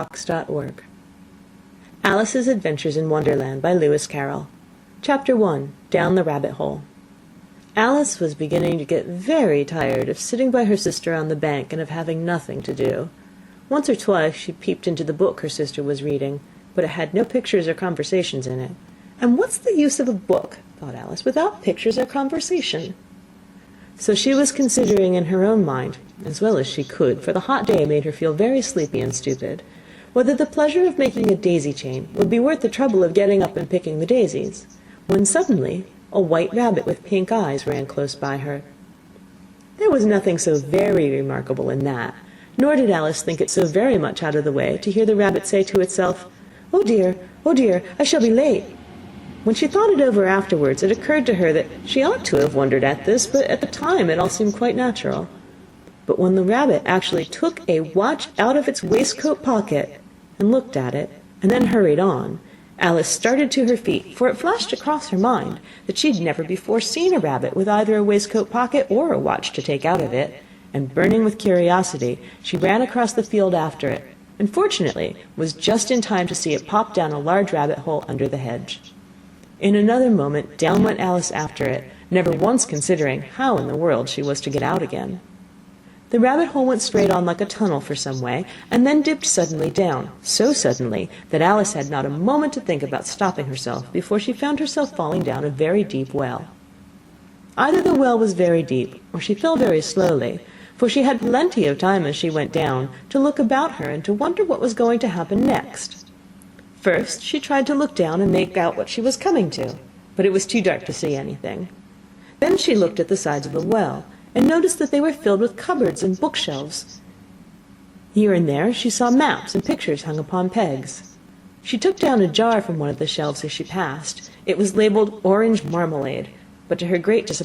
LibriVox.org. Alice's Adventures in Wonderland by Lewis Carroll. Chapter 1. Down the Rabbit Hole. Alice was beginning to get very tired of sitting by her sister on the bank and of having nothing to do. Once or twice she peeped into the book her sister was reading, but it had no pictures or conversations in it. And what's the use of a book, thought Alice, without pictures or conversation? So she was considering in her own mind, as well as she could, for the hot day made her feel very sleepy and stupid, whether the pleasure of making a daisy chain would be worth the trouble of getting up and picking the daisies, when suddenly a white rabbit with pink eyes ran close by her. There was nothing so very remarkable in that, nor did Alice think it so very much out of the way to hear the rabbit say to itself, oh dear, I shall be late." When she thought it over afterwards, it occurred to her that she ought to have wondered at this, but at the time it all seemed quite natural. But when the rabbit actually took a watch out of its waistcoat pocket and looked at it, and then hurried on, Alice started to her feet, for it flashed across her mind that she had never before seen a rabbit with either a waistcoat pocket or a watch to take out of it, and burning with curiosity, she ran across the field after it, and fortunately was just in time to see it pop down a large rabbit hole under the hedge. In another moment down went Alice after it, never once considering how in the world she was to get out again. The rabbit hole went straight on like a tunnel for some way, and then dipped suddenly down, so suddenly that Alice had not a moment to think about stopping herself before she found herself falling down a very deep well. Either the well was very deep, or she fell very slowly, for she had plenty of time as she went down to look about her and to wonder what was going to happen next. First she tried to look down and make out what she was coming to, but it was too dark to see anything. Then she looked at the sides of the well, and noticed that they were filled with cupboards and bookshelves. Here and there she saw maps and pictures hung upon pegs. She took down a jar from one of the shelves as she passed. It was labeled orange marmalade, but to her great disappointment